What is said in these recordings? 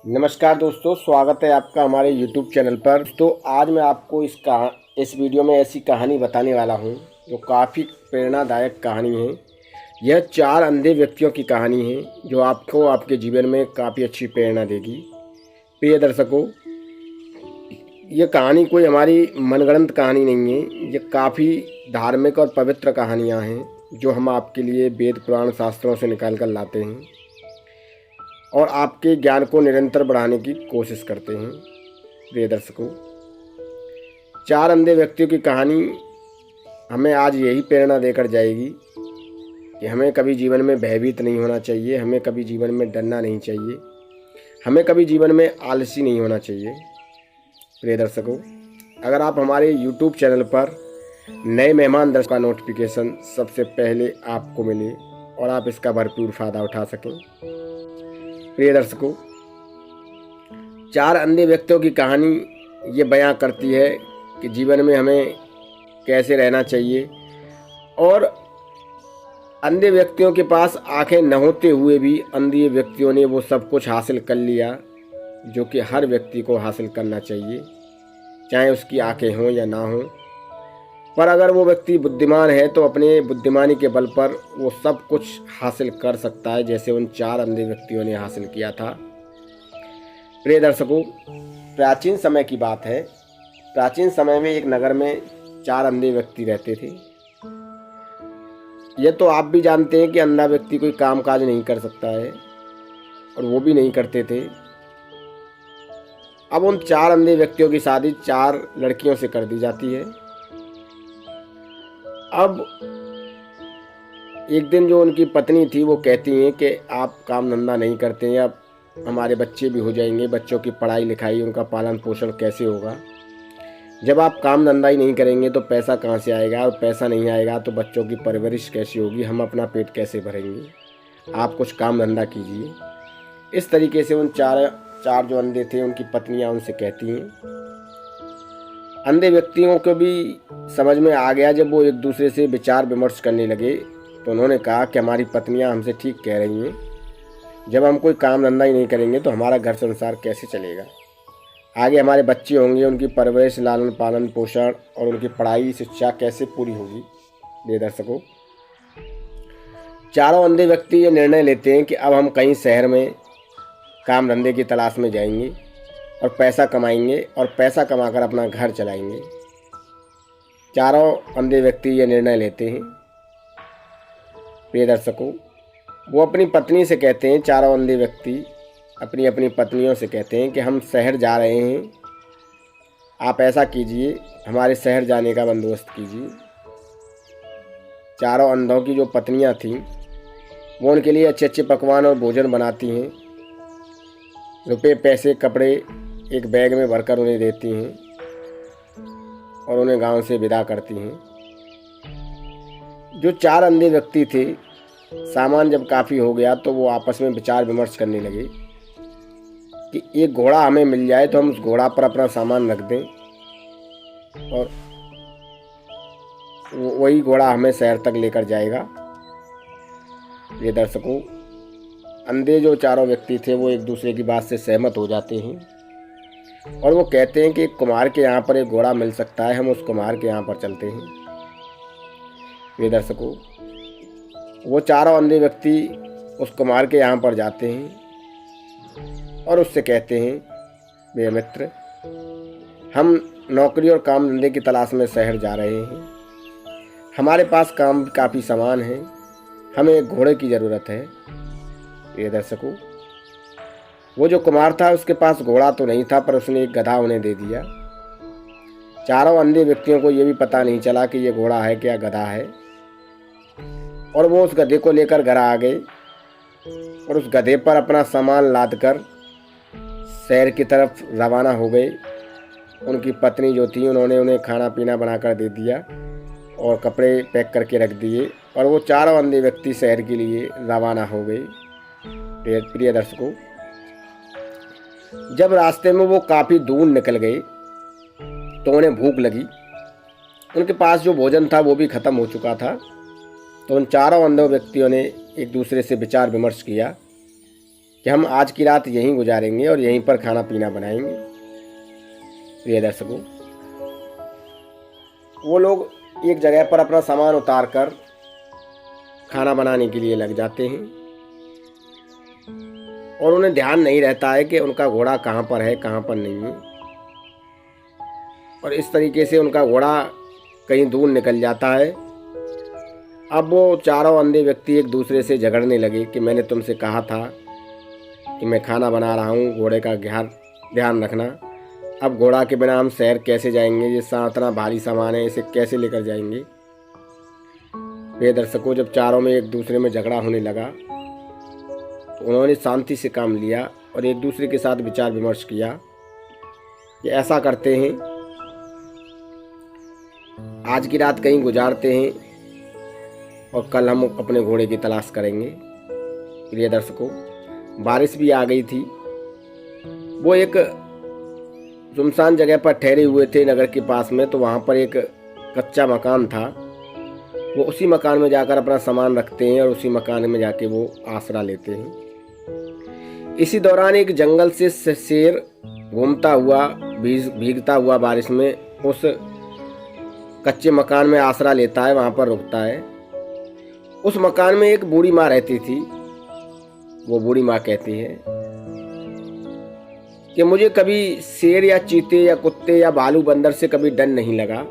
नमस्कार दोस्तों, स्वागत है आपका हमारे YouTube चैनल पर। तो आज मैं आपको इस वीडियो में ऐसी कहानी बताने वाला हूं जो काफ़ी प्रेरणादायक कहानी है। यह 4 अंधे व्यक्तियों की कहानी है जो आपको आपके जीवन में काफ़ी अच्छी प्रेरणा देगी। प्रिय दर्शकों, यह कहानी कोई हमारी मनगढ़ंत कहानी नहीं है। ये काफ़ी धार्मिक और पवित्र कहानियाँ हैं जो हम आपके लिए वेद पुराण शास्त्रों से निकाल कर लाते हैं और आपके ज्ञान को निरंतर बढ़ाने की कोशिश करते हैं। प्रिय दर्शकों, 4 अंधे व्यक्तियों की कहानी हमें आज यही प्रेरणा देकर जाएगी कि हमें कभी जीवन में भयभीत नहीं होना चाहिए, हमें कभी जीवन में डरना नहीं चाहिए, हमें कभी जीवन में आलसी नहीं होना चाहिए। प्रिय दर्शकों, अगर आप हमारे YouTube चैनल पर नए मेहमान दर्शकों का नोटिफिकेशन सबसे पहले आपको मिले और आप इसका भरपूर फ़ायदा उठा सकें। प्रिय दर्शकों, 4 अंधे व्यक्तियों की कहानी ये बयां करती है कि जीवन में हमें कैसे रहना चाहिए और अंधे व्यक्तियों के पास आंखें न होते हुए भी अंधे व्यक्तियों ने वो सब कुछ हासिल कर लिया जो कि हर व्यक्ति को हासिल करना चाहिए, चाहे उसकी आंखें हों या ना हों। पर अगर वो व्यक्ति बुद्धिमान है तो अपने बुद्धिमानी के बल पर वो सब कुछ हासिल कर सकता है, जैसे उन 4 अंधे व्यक्तियों ने हासिल किया था। प्रिय दर्शकों, प्राचीन समय की बात है। प्राचीन समय में एक नगर में 4 अंधे व्यक्ति रहते थे। यह तो आप भी जानते हैं कि अंधा व्यक्ति कोई काम काज नहीं कर सकता है और वो भी नहीं करते थे। अब उन 4 अंधे व्यक्तियों की शादी 4 लड़कियों से कर दी जाती है। अब एक दिन जो उनकी पत्नी थी वो कहती हैं कि आप काम धंधा नहीं करते हैं, अब हमारे बच्चे भी हो जाएंगे, बच्चों की पढ़ाई लिखाई उनका पालन पोषण कैसे होगा। जब आप काम धंधा ही नहीं करेंगे तो पैसा कहाँ से आएगा, और पैसा नहीं आएगा तो बच्चों की परवरिश कैसी होगी, हम अपना पेट कैसे भरेंगे, आप कुछ काम धंधा कीजिए। इस तरीके से उन चार जो अंधे थे उनकी पत्नियां उनसे कहती हैं। अंधे व्यक्तियों को भी समझ में आ गया। जब वो एक दूसरे से विचार विमर्श करने लगे तो उन्होंने कहा कि हमारी पत्नियां हमसे ठीक कह रही हैं, जब हम कोई काम धंधा ही नहीं करेंगे तो हमारा घर संसार कैसे चलेगा, आगे हमारे बच्चे होंगे, उनकी परवरिश लालन पालन पोषण और उनकी पढ़ाई शिक्षा कैसे पूरी होगी। प्रिय दर्शकों, चारों अंधे व्यक्ति ये निर्णय लेते हैं कि अब हम कहीं शहर में काम धंधे की तलाश में जाएंगे और पैसा कमाएंगे और पैसा कमाकर अपना घर चलाएंगे। चारों अंधे व्यक्ति ये निर्णय लेते हैं। प्रिय दर्शकों, वो अपनी पत्नी से कहते हैं, चारों अंधे व्यक्ति अपनी अपनी पत्नियों से कहते हैं कि हम शहर जा रहे हैं, आप ऐसा कीजिए, हमारे शहर जाने का बंदोबस्त कीजिए। चारों अंधों की जो पत्नियां थीं वो उनके लिए अच्छे अच्छे पकवान और भोजन बनाती हैं, रुपए पैसे कपड़े एक बैग में भरकर उन्हें देती हैं और उन्हें गांव से विदा करती हैं। जो 4 अंधे व्यक्ति थे, सामान जब काफ़ी हो गया तो वो आपस में विचार विमर्श करने लगे कि एक घोड़ा हमें मिल जाए तो हम उस घोड़ा पर अपना सामान रख दें और वही घोड़ा हमें शहर तक लेकर जाएगा। ये दर्शकों, अंधे जो चारों व्यक्ति थे वो एक दूसरे की बात से सहमत हो जाते हैं और वो कहते हैं कि एक कुम्हार के यहाँ पर एक घोड़ा मिल सकता है, हम उस कुम्हार के यहाँ पर चलते हैं। ये दर्शकों, वो चारों अंधे व्यक्ति उस कुम्हार के यहाँ पर जाते हैं और उससे कहते हैं, मेरे मित्र, हम नौकरी और काम धंधे की तलाश में शहर जा रहे हैं, हमारे पास काम काफ़ी सामान है, हमें एक घोड़े की ज़रूरत है। ये दर्शकों, वो जो कुम्हार था उसके पास घोड़ा तो नहीं था पर उसने एक गधा उन्हें दे दिया। चारों अंधे व्यक्तियों को ये भी पता नहीं चला कि ये घोड़ा है क्या गधा है, और वो उस गधे को लेकर घर आ गए और उस गधे पर अपना सामान लादकर शहर की तरफ रवाना हो गए। उनकी पत्नी जो थी उन्होंने उन्हें खाना पीना बनाकर दे दिया और कपड़े पैक करके रख दिए और वो चारों अंधे व्यक्ति शहर के लिए रवाना हो गए। प्रिय दर्शकों, जब रास्ते में वो काफ़ी दूर निकल गए तो उन्हें भूख लगी। उनके पास जो भोजन था वो भी ख़त्म हो चुका था। तो उन चारों अंधे व्यक्तियों ने एक दूसरे से विचार विमर्श किया कि हम आज की रात यहीं गुजारेंगे और यहीं पर खाना पीना बनाएंगे। प्रिय दर्शकों, वो लोग एक जगह पर अपना सामान उतार कर खाना बनाने के लिए लग जाते हैं और उन्हें ध्यान नहीं रहता है कि उनका घोड़ा कहाँ पर है, कहाँ पर नहीं है। और इस तरीके से उनका घोड़ा कहीं दूर निकल जाता है। अब वो चारों अंधे व्यक्ति एक दूसरे से झगड़ने लगे कि मैंने तुमसे कहा था कि मैं खाना बना रहा हूँ, घोड़े का ध्यान रखना। अब घोड़ा के बिना हम शहर कैसे जाएंगे, ये इतना भारी सामान है, इसे कैसे लेकर जाएंगे। प्रिय दर्शकों, जब चारों में एक दूसरे में झगड़ा होने लगा तो उन्होंने शांति से काम लिया और एक दूसरे के साथ विचार विमर्श किया कि ऐसा करते हैं, आज की रात कहीं गुजारते हैं और कल हम अपने घोड़े की तलाश करेंगे। प्रिय दर्शकों, बारिश भी आ गई थी। वो एक सुनसान जगह पर ठहरे हुए थे नगर के पास में, तो वहाँ पर एक कच्चा मकान था। वो उसी मकान में जाकर अपना सामान रखते हैं और उसी मकान में जाके वो आसरा लेते हैं। इसी दौरान एक जंगल से शेर घूमता हुआ भीगता हुआ बारिश में उस कच्चे मकान में आसरा लेता है, वहाँ पर रुकता है। उस मकान में एक बूढ़ी माँ रहती थी। वो बूढ़ी माँ कहती है कि मुझे कभी शेर या चीते या कुत्ते या भालू बंदर से कभी डर नहीं लगा।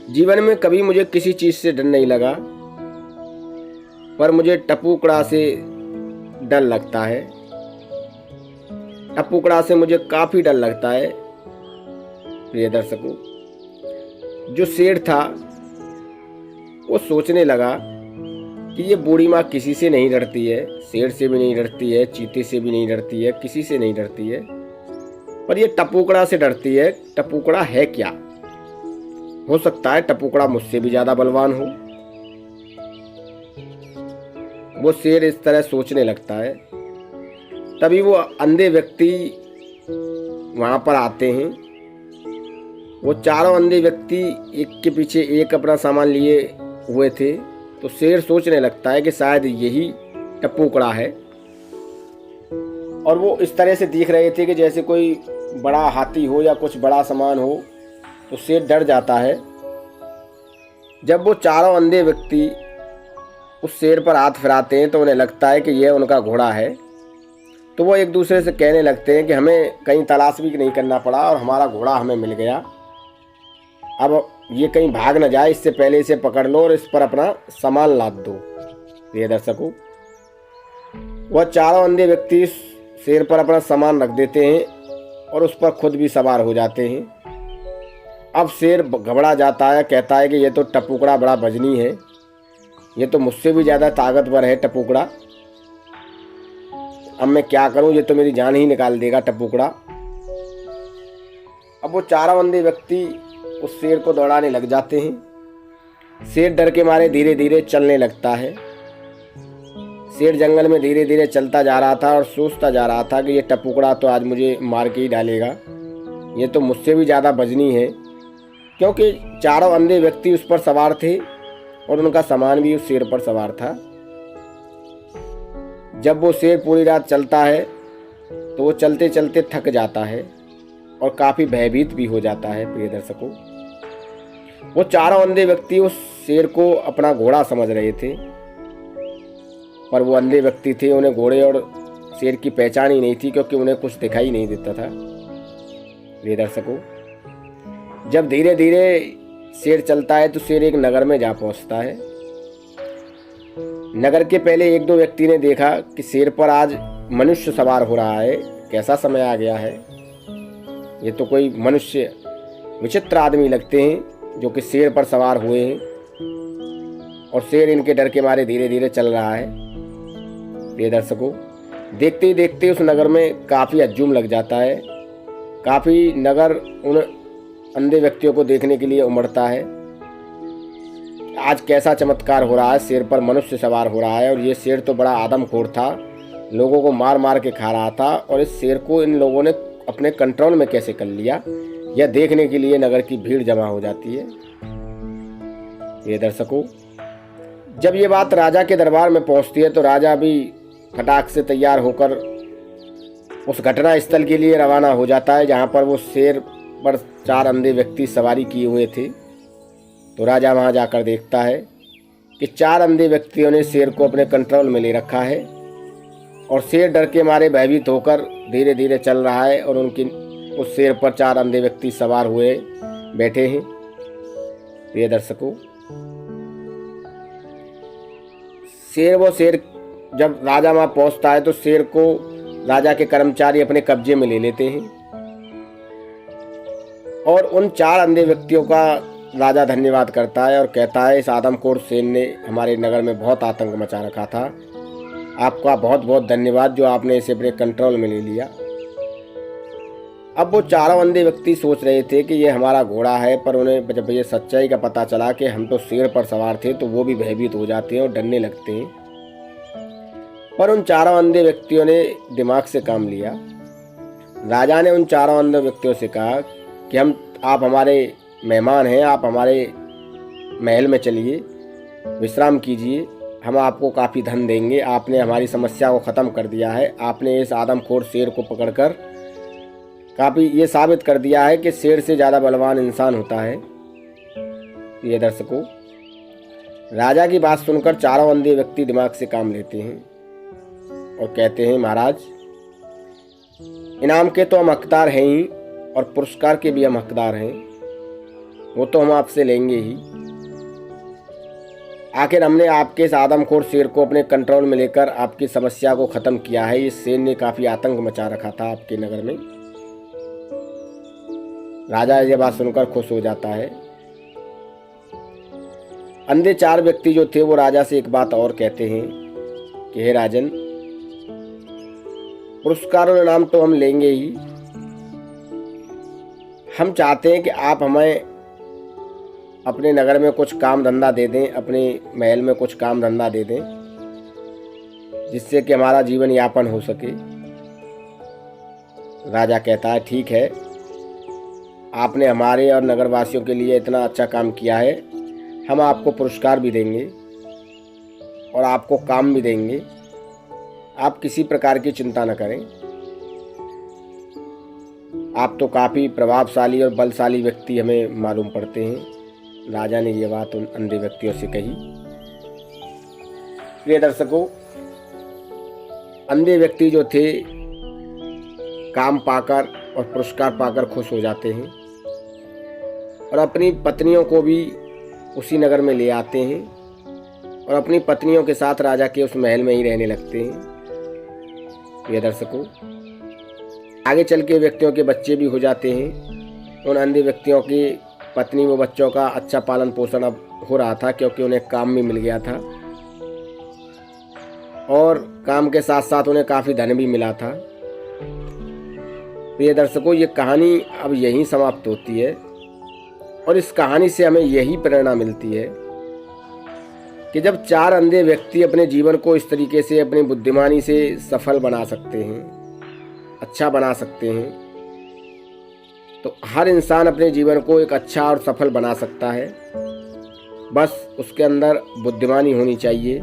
जीवन में कभी मुझे किसी चीज से डर नहीं लगा, पर मुझे टपुकड़ा से डर लगता है। टपुकड़ा से मुझे काफी डर लगता है। प्रिय दर्शकों, जो शेर था वो सोचने लगा कि ये बूढ़ी माँ किसी से नहीं डरती है, शेर से भी नहीं डरती है, चीते से भी नहीं डरती है, किसी से नहीं डरती है, पर ये टपुकड़ा से डरती है। टपुकड़ा है क्या? हो सकता है टपुकड़ा मुझसे भी ज्यादा बलवान हो। वो शेर इस तरह सोचने लगता है। तभी वो अंधे व्यक्ति वहां पर आते हैं। वो चारों अंधे व्यक्ति एक के पीछे एक अपना सामान लिए हुए थे, तो शेर सोचने लगता है कि शायद यही टपुकड़ा है। और वो इस तरह से दिख रहे थे कि जैसे कोई बड़ा हाथी हो या कुछ बड़ा सामान हो, तो शेर डर जाता है। जब वो चारों अंधे व्यक्ति उस शेर पर हाथ फिराते हैं तो उन्हें लगता है कि यह उनका घोड़ा है। तो वो एक दूसरे से कहने लगते हैं कि हमें कहीं तलाश भी नहीं करना पड़ा और हमारा घोड़ा हमें मिल गया। अब ये कहीं भाग न जाए, इससे पहले इसे पकड़ लो और इस पर अपना सामान लाद दो। प्रिय दर्शकों, वह चारों अंधे व्यक्ति शेर पर अपना सामान रख देते हैं और उस पर खुद भी सवार हो जाते हैं। अब शेर घबरा जाता है, कहता है कि ये तो टपुकड़ा बड़ा वजनी है, ये तो मुझसे भी ज़्यादा ताकतवर है टपुकड़ा। अब मैं क्या करूं, ये तो मेरी जान ही निकाल देगा टपुकड़ा। अब वो चारों अंधे व्यक्ति उस शेर को दौड़ाने लग जाते हैं। शेर डर के मारे धीरे धीरे चलने लगता है। शेर जंगल में धीरे धीरे चलता जा रहा था और सोचता जा रहा था कि ये टपुकड़ा तो आज मुझे मार के ही डालेगा, ये तो मुझसे भी ज़्यादा वजनी है, क्योंकि चारों अंधे व्यक्ति उस पर सवार थे और उनका सामान भी उस शेर पर सवार था। जब वो शेर पूरी रात चलता है तो वो चलते चलते थक जाता है और काफ़ी भयभीत भी हो जाता है। प्रिय दर्शकों, वो चारों अंधे व्यक्ति उस शेर को अपना घोड़ा समझ रहे थे, पर वो अंधे व्यक्ति थे, उन्हें घोड़े और शेर की पहचान ही नहीं थी, क्योंकि उन्हें कुछ दिखाई नहीं देता था। प्रिय दर्शकों, जब धीरे धीरे शेर चलता है तो शेर एक नगर में जा पहुंचता है। नगर के पहले एक दो व्यक्ति ने देखा कि शेर पर आज मनुष्य सवार हो रहा है, कैसा समय आ गया है, ये तो कोई मनुष्य विचित्र आदमी लगते हैं जो कि शेर पर सवार हुए हैं। और शेर इनके डर के मारे धीरे धीरे चल रहा है। प्रिय दर्शकों, देखते ही देखते उस नगर में काफ़ी हजूम लग जाता है। काफ़ी नगर उन अंधे व्यक्तियों को देखने के लिए उमड़ता है। आज कैसा चमत्कार हो रहा है, शेर पर मनुष्य सवार हो रहा है, और ये शेर तो बड़ा आदमखोर था, लोगों को मार मार के खा रहा था, और इस शेर को इन लोगों ने अपने कंट्रोल में कैसे कर लिया, यह देखने के लिए नगर की भीड़ जमा हो जाती है। ये दर्शकों, जब ये बात राजा के दरबार में पहुंचती है तो राजा भी फटाक से तैयार होकर उस घटना स्थल के लिए रवाना हो जाता है जहाँ पर वो शेर पर 4 अंधे व्यक्ति सवारी किए हुए थे। तो राजा वहाँ जाकर देखता है कि 4 अंधे व्यक्तियों ने शेर को अपने कंट्रोल में ले रखा है और शेर डर के मारे भयभीत होकर धीरे धीरे चल रहा है और उस शेर पर 4 अंधे व्यक्ति सवार हुए बैठे हैं। प्रिय दर्शकों, शेर जब राजा वहाँ पहुँचता है तो शेर को राजा के कर्मचारी अपने कब्जे में ले लेते हैं और उन 4 अंधे व्यक्तियों का राजा धन्यवाद करता है और कहता है, इस आदमखोर शेर ने हमारे नगर में बहुत आतंक मचा रखा था, आपका बहुत बहुत धन्यवाद जो आपने इसे अपने कंट्रोल में ले लिया। अब वो 4 अंधे व्यक्ति सोच रहे थे कि ये हमारा घोड़ा है, पर उन्हें जब ये सच्चाई का पता चला कि हम तो शेर पर सवार थे तो वो भी भयभीत हो जाते हैं और डरने लगते हैं। पर उन 4 अंधे व्यक्तियों ने दिमाग से काम लिया। राजा ने उन 4 अंधे व्यक्तियों से कहा कि आप हमारे मेहमान हैं, आप हमारे महल में चलिए, विश्राम कीजिए, हम आपको काफ़ी धन देंगे, आपने हमारी समस्या को ख़त्म कर दिया है, आपने इस आदमखोर शेर को पकड़कर काफ़ी ये साबित कर दिया है कि शेर से ज़्यादा बलवान इंसान होता है। ये दर्शकों, राजा की बात सुनकर 4 अंधे व्यक्ति दिमाग से काम लेते हैं और कहते हैं, महाराज, इनाम के तो हम हकदार हैं ही और पुरस्कार के भी हम हकदार हैं, वो तो हम आपसे लेंगे ही। आखिर हमने आपके इस आदमखोर शेर को अपने कंट्रोल में लेकर आपकी समस्या को ख़त्म किया है। इस शेर ने काफ़ी आतंक मचा रखा था आपके नगर में। राजा ये बात सुनकर खुश हो जाता है। अंधे 4 व्यक्ति जो थे वो राजा से एक बात और कहते हैं कि हे राजन, पुरस्कार और इनाम तो हम लेंगे ही, हम चाहते हैं कि आप हमें अपने नगर में कुछ काम धंधा दे दें, अपने महल में कुछ काम धंधा दे दें, जिससे कि हमारा जीवन यापन हो सके। राजा कहता है, ठीक है, आपने हमारे और नगरवासियों के लिए इतना अच्छा काम किया है, हम आपको पुरस्कार भी देंगे और आपको काम भी देंगे, आप किसी प्रकार की चिंता न करें। आप तो काफ़ी प्रभावशाली और बलशाली व्यक्ति हमें मालूम पड़ते हैं। राजा ने ये बात उन अंधे व्यक्तियों से कही। प्रिय दर्शकों, अंधे व्यक्ति जो थे काम पाकर और पुरस्कार पाकर खुश हो जाते हैं और अपनी पत्नियों को भी उसी नगर में ले आते हैं और अपनी पत्नियों के साथ राजा के उस महल में ही रहने लगते हैं। प्रिय दर्शकों, आगे चल के व्यक्तियों के बच्चे भी हो जाते हैं। उन अंधे व्यक्तियों की पत्नी व बच्चों का अच्छा पालन पोषण अब हो रहा था, क्योंकि उन्हें काम भी मिल गया था और काम के साथ साथ उन्हें काफ़ी धन भी मिला था। प्रिय दर्शकों, ये कहानी अब यहीं समाप्त होती है और इस कहानी से हमें यही प्रेरणा मिलती है कि जब 4 अंधे व्यक्ति अपने जीवन को इस तरीके से अपनी बुद्धिमानी से सफल बना सकते हैं, अच्छा बना सकते हैं, तो हर इंसान अपने जीवन को एक अच्छा और सफल बना सकता है। बस उसके अंदर बुद्धिमानी होनी चाहिए।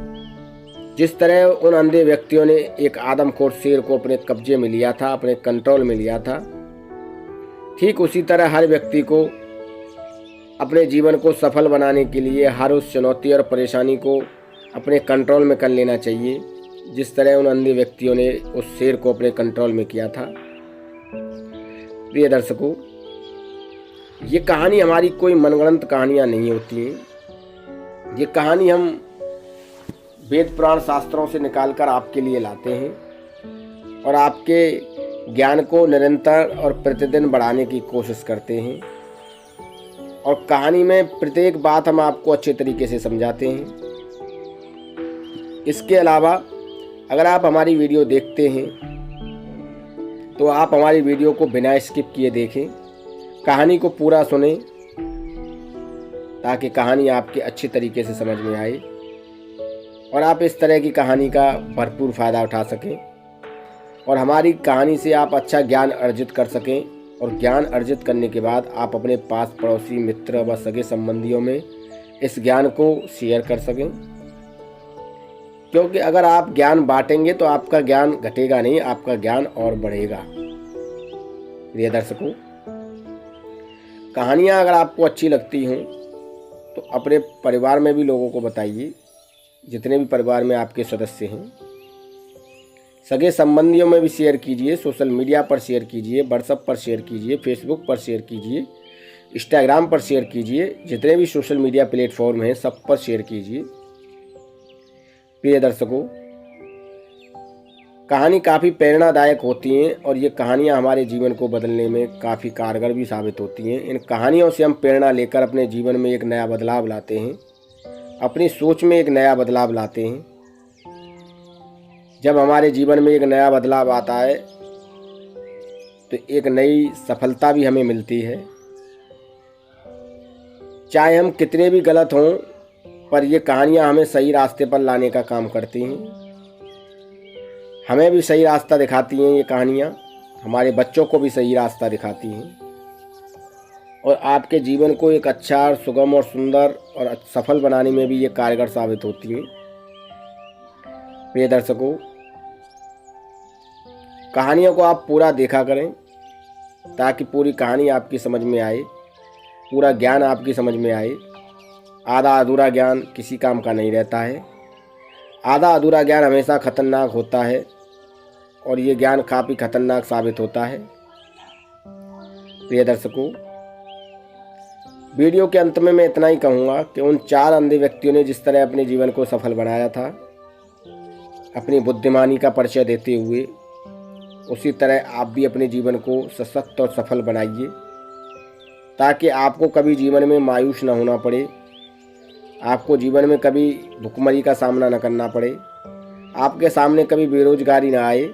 जिस तरह उन अंधे व्यक्तियों ने एक आदमखोर शेर को अपने कब्जे में लिया था, अपने कंट्रोल में लिया था, ठीक उसी तरह हर व्यक्ति को अपने जीवन को सफल बनाने के लिए हर उस चुनौती और परेशानी को अपने कंट्रोल में कर लेना चाहिए, जिस तरह उन अंधे व्यक्तियों ने उस शेर को अपने कंट्रोल में किया था। प्रिय दर्शकों, ये कहानी हमारी कोई मनगढ़ंत कहानियाँ नहीं होती हैं। ये कहानी हम वेद पुराण शास्त्रों से निकालकर आपके लिए लाते हैं और आपके ज्ञान को निरंतर और प्रतिदिन बढ़ाने की कोशिश करते हैं। और कहानी में प्रत्येक बात हम आपको अच्छे तरीके से समझाते हैं। इसके अलावा अगर आप हमारी वीडियो देखते हैं तो आप हमारी वीडियो को बिना स्किप किए देखें, कहानी को पूरा सुनें, ताकि कहानी आपके अच्छे तरीके से समझ में आए और आप इस तरह की कहानी का भरपूर फ़ायदा उठा सकें और हमारी कहानी से आप अच्छा ज्ञान अर्जित कर सकें। और ज्ञान अर्जित करने के बाद आप अपने पास पड़ोसी, मित्र व सगे संबंधियों में इस ज्ञान को शेयर कर सकें। क्योंकि अगर आप ज्ञान बांटेंगे तो आपका ज्ञान घटेगा नहीं, आपका ज्ञान और बढ़ेगा। प्रिय दर्शकों, कहानियाँ अगर आपको अच्छी लगती हों तो अपने परिवार में भी लोगों को बताइए, जितने भी परिवार में आपके सदस्य हैं। सगे संबंधियों में भी शेयर कीजिए, सोशल मीडिया पर शेयर कीजिए, व्हाट्सएप पर शेयर कीजिए, फेसबुक पर शेयर कीजिए, इंस्टाग्राम पर शेयर कीजिए, जितने भी सोशल मीडिया प्लेटफॉर्म हैं सब पर शेयर कीजिए। प्रिय दर्शकों, कहानी काफ़ी प्रेरणादायक होती हैं और ये कहानियाँ हमारे जीवन को बदलने में काफ़ी कारगर भी साबित होती हैं। इन कहानियों से हम प्रेरणा लेकर अपने जीवन में एक नया बदलाव लाते हैं, अपनी सोच में एक नया बदलाव लाते हैं। जब हमारे जीवन में एक नया बदलाव आता है तो एक नई सफलता भी हमें मिलती है। चाहे हम कितने भी गलत हों, पर ये कहानियाँ हमें सही रास्ते पर लाने का काम करती हैं। हमें भी सही रास्ता दिखाती हैं ये कहानियाँ, हमारे बच्चों को भी सही रास्ता दिखाती हैं और आपके जीवन को एक अच्छा और सुगम और सुंदर और सफल बनाने में भी ये कारगर साबित होती हैं। प्रिय दर्शकों, कहानियों को आप पूरा देखा करें ताकि पूरी कहानी आपकी समझ में आए, पूरा ज्ञान आपकी समझ में आए। आधा अधूरा ज्ञान किसी काम का नहीं रहता है। आधा अधूरा ज्ञान हमेशा खतरनाक होता है और ये ज्ञान काफ़ी खतरनाक साबित होता है। प्रिय दर्शकों, वीडियो के अंत में मैं इतना ही कहूँगा कि उन 4 अंधे व्यक्तियों ने जिस तरह अपने जीवन को सफल बनाया था, अपनी बुद्धिमानी का परिचय देते हुए, उसी तरह आप भी अपने जीवन को सशक्त और सफल बनाइए ताकि आपको कभी जीवन में मायूस न होना पड़े, आपको जीवन में कभी भुखमरी का सामना न करना पड़े, आपके सामने कभी बेरोजगारी ना आए,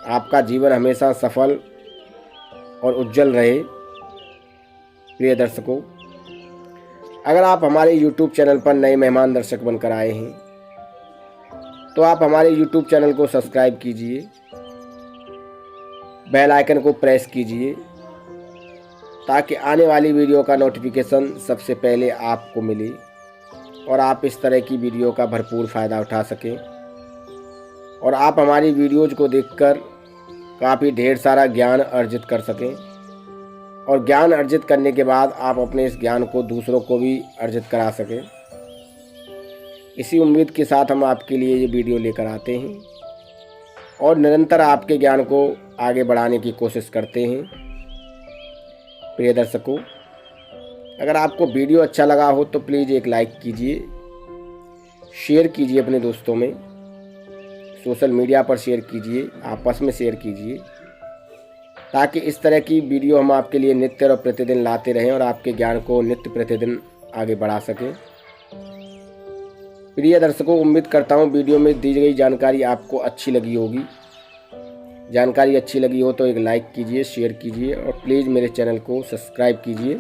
आपका जीवन हमेशा सफल और उज्जवल रहे। प्रिय दर्शकों, अगर आप हमारे YouTube चैनल पर नए मेहमान दर्शक बनकर आए हैं तो आप हमारे YouTube चैनल को सब्सक्राइब कीजिए, बेल आइकन को प्रेस कीजिए ताकि आने वाली वीडियो का नोटिफिकेशन सबसे पहले आपको मिले और आप इस तरह की वीडियो का भरपूर फ़ायदा उठा सकें और आप हमारी वीडियोज़ को देखकर काफ़ी ढेर सारा ज्ञान अर्जित कर सकें और ज्ञान अर्जित करने के बाद आप अपने इस ज्ञान को दूसरों को भी अर्जित करा सकें। इसी उम्मीद के साथ हम आपके लिए ये वीडियो लेकर आते हैं और निरंतर आपके ज्ञान को आगे बढ़ाने की कोशिश करते हैं। प्रिय दर्शकों, अगर आपको वीडियो अच्छा लगा हो तो प्लीज़ एक लाइक कीजिए, शेयर कीजिए अपने दोस्तों में, सोशल मीडिया पर शेयर कीजिए, आपस में शेयर कीजिए ताकि इस तरह की वीडियो हम आपके लिए नित्य और प्रतिदिन लाते रहें और आपके ज्ञान को नित्य प्रतिदिन आगे बढ़ा सकें। प्रिय दर्शकों, उम्मीद करता हूँ वीडियो में दी गई जानकारी आपको अच्छी लगी होगी। जानकारी अच्छी लगी हो तो एक लाइक कीजिए, शेयर कीजिए और प्लीज़ मेरे चैनल को सब्सक्राइब कीजिए।